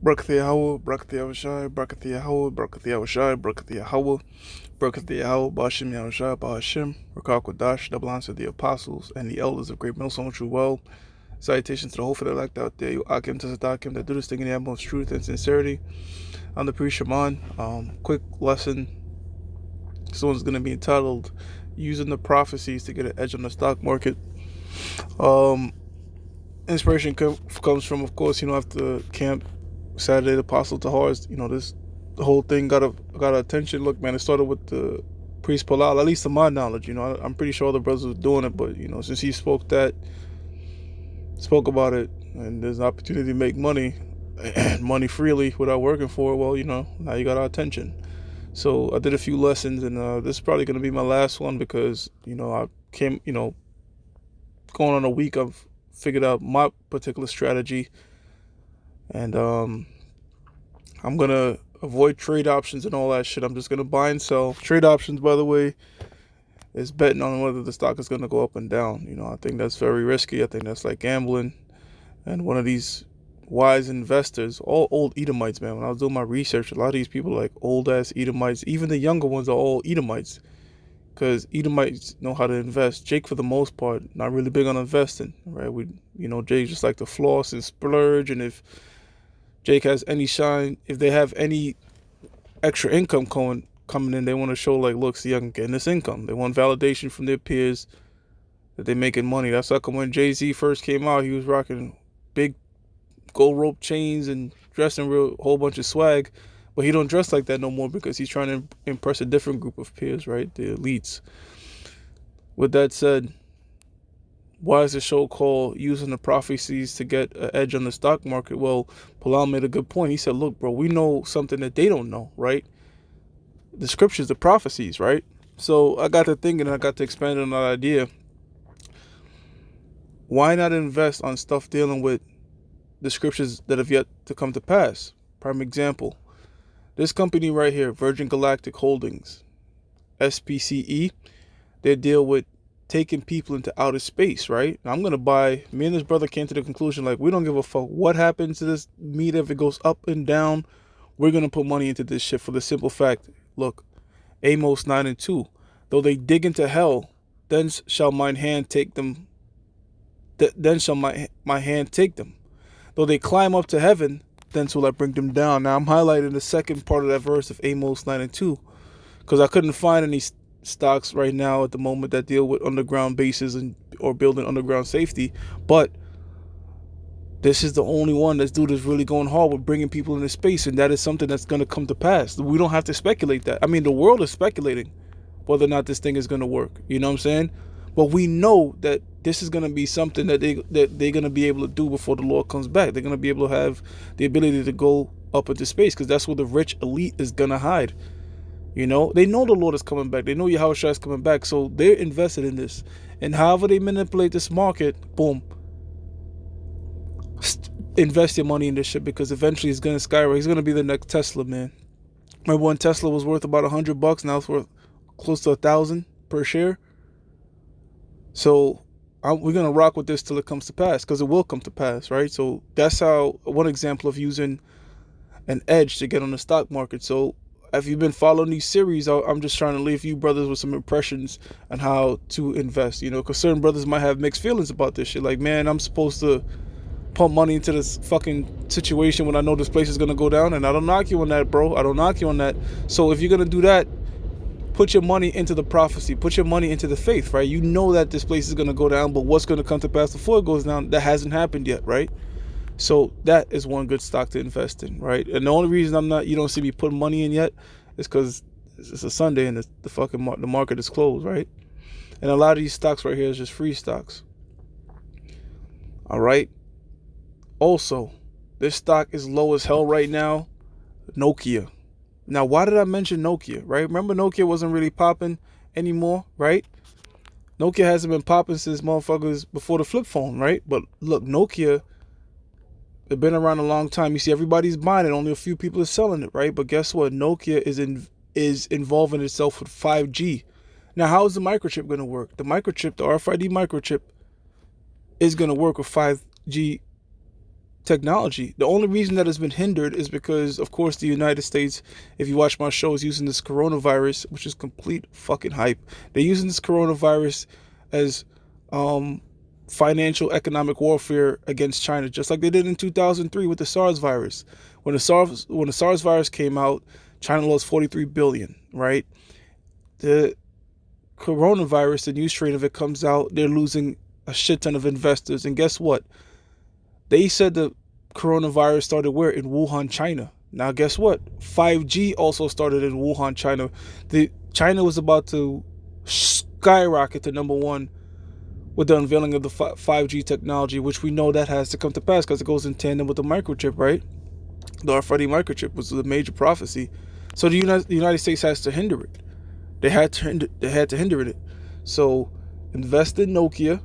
Brakathiya Yahweh, Brakathiya Yahushai, Brakathiya Yahweh, Brakathiya Yahushai, Brakathiya Yahweh, Brakathiya Yahweh, Bashim Yahushai, Bahashim, Rakal Kodash, double honors to the apostles and the elders of Great Millstone True Well. Salutations to the whole for the elect out there, you Akim to Sadakim that do this thing in the utmost truth and sincerity. I'm the priest Shaman. Quick lesson. This one's going to be entitled Using the Prophecies to Get an Edge on the Stock Market. Um, Inspiration comes from, of course, after camp Saturday, the Apostle Tahar's, this the whole thing got attention. Look, man, it started with the priest Palal, at least to my knowledge. I'm pretty sure other brothers were doing it, but since he spoke about it, and there's an opportunity to make money, money freely without working for it. Well, now you got our attention. So I did a few lessons, and this is probably going to be my last one because I came, going on a week. I've figured out my particular strategy, and I'm gonna avoid trade options and all that shit. I'm just gonna buy and sell. Trade options, by the way, is betting on whether the stock is gonna go up and down. I think that's very risky. I think that's like gambling. And one of these wise investors, all old Edomites, man. When I was doing my research, a lot of these people are like old ass Edomites. Even the younger ones are all Edomites, because Edomites know how to invest. Jake, for the most part, not really big on investing, right? Jake just like to floss and splurge, and if Jake has any shine, if they have any extra income coming in, they want to show like, look, see, I can get this income. They want validation from their peers that they're making money. That's like when Jay-Z first came out, he was rocking big gold rope chains and dressing real whole bunch of swag, but he don't dress like that no more because he's trying to impress a different group of peers, right? The elites. With that said, why is the show called Using the Prophecies to Get an Edge on the Stock Market? Well, Palal made a good point. He said, look, bro, we know something that they don't know, right? The scriptures, the prophecies, right? So I got to thinking, and I got to expand on that idea. Why not invest on stuff dealing with the scriptures that have yet to come to pass? Prime example, this company right here, Virgin Galactic Holdings, SPCE, they deal with taking people into outer space, right? And I'm going to buy, me and this brother came to the conclusion, like, we don't give a fuck what happens to this meter. If it goes up and down, we're going to put money into this shit for the simple fact, look, Amos 9:2, though they dig into hell, then shall mine hand take them, then shall my hand take them. Though they climb up to heaven, thence will I bring them down. Now I'm highlighting the second part of that verse of Amos 9:2 because I couldn't find any stocks right now at the moment that deal with underground bases or building underground safety. But this is the only one this dude is really going hard with bringing people into space, and that is something that's going to come to pass. We don't have to speculate that. I mean, the world is speculating whether or not this thing is going to work. You know what I'm saying? But we know that this is going to be something that they're going to be able to do before the Lord comes back. They're going to be able to have the ability to go up into space because that's where the rich elite is going to hide. They know the Lord is coming back. They know Yahushua is coming back. So they're invested in this. And however they manipulate this market, boom, invest your money in this shit because eventually it's going to skyrocket. He's going to be the next Tesla, man. Remember when Tesla was worth about $100? Now it's worth close to 1,000 per share. So we're going to rock with this till it comes to pass because it will come to pass, right? So that's how one example of using an edge to get on the stock market. So if you've been following these series, I'm just trying to leave you brothers with some impressions on how to invest, because certain brothers might have mixed feelings about this shit. Like, man, I'm supposed to pump money into this fucking situation when I know this place is going to go down. And I don't knock you on that, bro. I don't knock you on that. So if you're going to do that, put your money into the prophecy. Put your money into the faith, right? You know that this place is going to go down, but what's going to come to pass before it goes down, that hasn't happened yet, right? So that is one good stock to invest in, right? And the only reason you don't see me putting money in yet is because it's a Sunday and the market is closed, right? And a lot of these stocks right here is just free stocks. All right. Also, this stock is low as hell right now. Nokia. Now, why did I mention Nokia, right? Remember Nokia wasn't really popping anymore, right? Nokia hasn't been popping since motherfuckers before the flip phone, right? But look, Nokia, they've been around a long time. You see, everybody's buying it. Only a few people are selling it, right? But guess what? Nokia is involving itself with 5G. Now, how is the microchip going to work? The microchip, the RFID microchip, is going to work with 5G technology. The only reason that has been hindered is because, of course, the United States, if you watch my show, is using this coronavirus, which is complete fucking hype. They're using this coronavirus as financial economic warfare against China, just like they did in 2003 with the SARS virus. When the SARS virus came out, China lost 43 billion, right? The coronavirus, the new strain of it comes out, they're losing a shit ton of investors. And guess what? They said the coronavirus started where? In Wuhan, China. Now guess what? 5G also started in Wuhan, China. China was about to skyrocket to number one with the unveiling of the 5G technology, which we know that has to come to pass because it goes in tandem with the microchip, right? The RFID microchip was the major prophecy. So the United States has to hinder it. They had to hinder it. So invest in Nokia.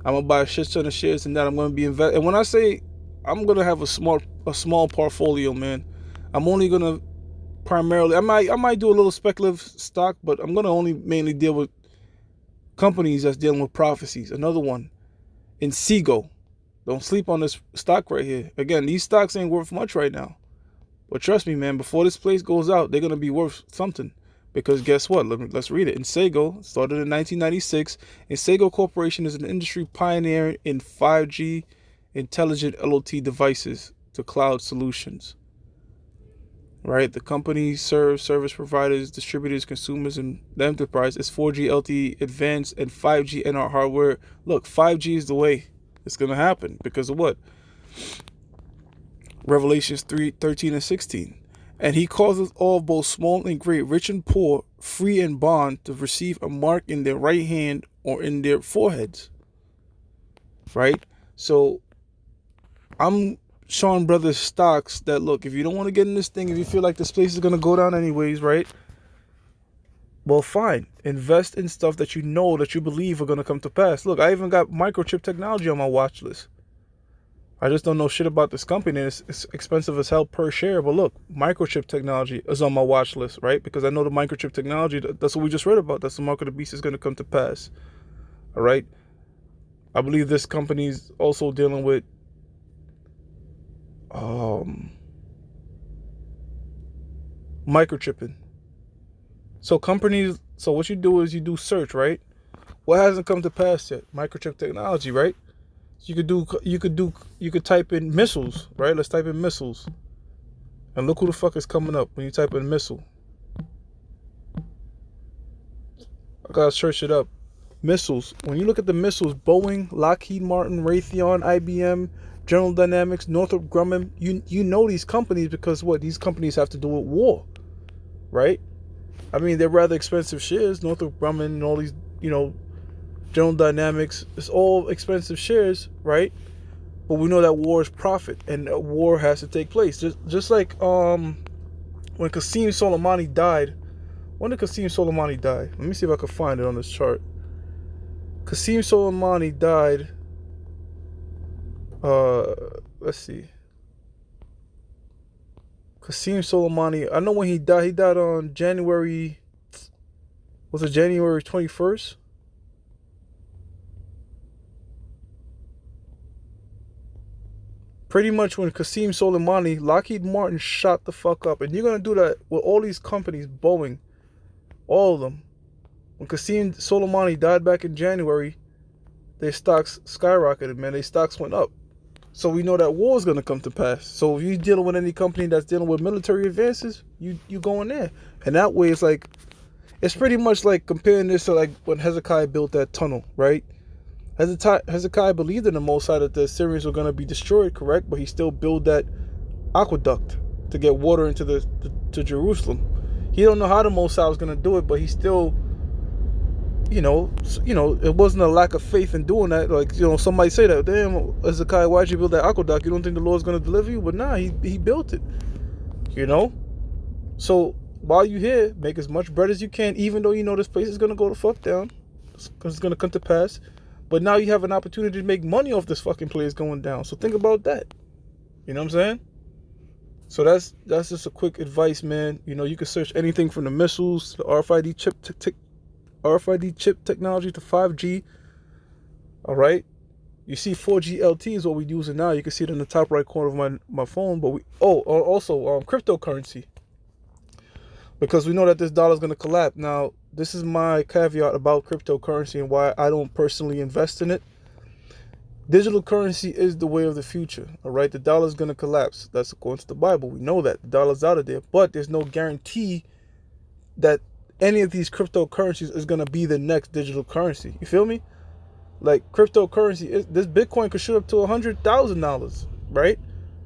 I'm gonna buy a shit ton of shares in that. I'm gonna be invest. And when I say I'm gonna have a small portfolio, man, I'm only gonna primarily. I might do a little speculative stock, but I'm gonna only mainly deal with companies that's dealing with prophecies. Another one, Inseego. Don't sleep on this stock right here. Again, these stocks ain't worth much right now, but trust me, man. Before this place goes out, they're gonna be worth something. Because guess what? Let's read it. Inseego started in 1996. Inseego Corporation is an industry pioneer in 5G intelligent LOT devices to cloud solutions. Right? The company serves service providers, distributors, consumers, and the enterprise. It's 4G LTE advanced and 5G NR hardware. Look, 5G is the way it's going to happen. Because of what? Revelations 3:13 and 16. And he causes all, both small and great, rich and poor, free and bond, to receive a mark in their right hand or in their foreheads. Right? So I'm showing brothers stocks that, look, if you don't want to get in this thing, if you feel like this place is going to go down anyways, right? Well, fine. Invest in stuff that you know, that you believe are going to come to pass. Look, I even got microchip technology on my watch list. I just don't know shit about this company. It's expensive as hell per share. But look, microchip technology is on my watch list, right? Because I know the microchip technology, that's what we just read about. That's the mark of the beast is going to come to pass. All right? I believe this company is also dealing with microchipping. So what you do is you do search, right? What hasn't come to pass yet? Microchip technology, right? You could type in missiles, right? Let's type in missiles. And look who the fuck is coming up when you type in missile. I gotta search it up. Missiles. When you look at the missiles, Boeing, Lockheed Martin, Raytheon, IBM, General Dynamics, Northrop Grumman, you know these companies because what? These companies have to do with war, right? I mean, they're rather expensive shares. Northrop Grumman and all these, General Dynamics, it's all expensive shares, right? But we know that war is profit, and war has to take place. Just like when Qasem Soleimani died. When did Qasem Soleimani die? Let me see if I can find it on this chart. Qasem Soleimani died. Let's see. Qasem Soleimani. I know when he died. He died on January. Was it January 21st? Pretty much when Qasem Soleimani, Lockheed Martin shot the fuck up. And you're going to do that with all these companies, Boeing, all of them. When Qasem Soleimani died back in January, their stocks skyrocketed, man. Their stocks went up. So we know that war is going to come to pass. So if you're dealing with any company that's dealing with military advances, you go in there. And that way it's pretty much like comparing this to like when Hezekiah built that tunnel, right? Hezekiah believed in the Most High that the Assyrians were going to be destroyed, correct? But he still built that aqueduct to get water into to Jerusalem. He don't know how the Most High was going to do it, but he still, it wasn't a lack of faith in doing that. Like, somebody say that, damn, Hezekiah, why'd you build that aqueduct? You don't think the Lord's going to deliver you? But nah, he built it, So while you're here, make as much bread as you can, even though this place is going to go the fuck down, because it's going to come to pass. But now you have an opportunity to make money off this fucking place going down. So think about that. You know what I'm saying? So that's just a quick advice, man. You can search anything from the missiles, the RFID chip technology to 5G. All right? You see 4G LT is what we're using now. You can see it in the top right corner of my phone. But also cryptocurrency, because we know that this dollar is going to collapse. Now, this is my caveat about cryptocurrency and why I don't personally invest in it. Digital currency is the way of the future. All right, the dollar is going to collapse. That's according to the Bible. We know that the dollar's out of there, but there's no guarantee that any of these cryptocurrencies is going to be the next digital currency. You feel me? Like cryptocurrency, this Bitcoin could shoot up to $100,000, right?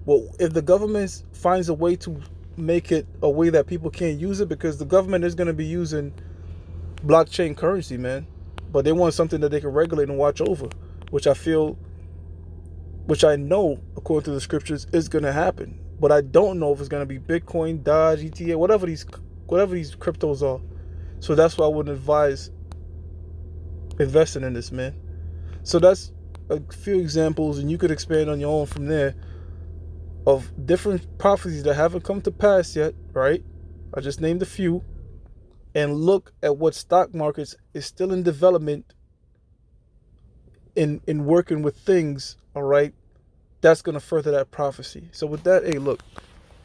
Well, if the government finds a way to make it a way that people can't use it, because the government is going to be using blockchain currency, man, but they want something that they can regulate and watch over, which I know, according to the scriptures, is going to happen. But I don't know if it's going to be Bitcoin, Dodge, ETA, whatever these cryptos are. So that's why I wouldn't advise investing in this, man. So that's a few examples, and you could expand on your own from there, of different prophecies that haven't come to pass yet, right? I just named a few. And look at what stock markets is still in development in working with things, all right, that's going to further that prophecy. So with that, hey, look,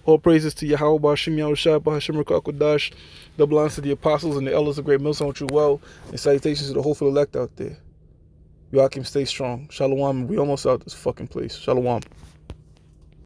all praises to Yahweh, Ba'ashim Yahushua, Ba'ashim Rakakwadash, double honors to the apostles and the elders of Great Millstone True Well, and salutations to the hopeful elect out there. Joachim, stay strong. Shalom. We almost out this fucking place. Shalom.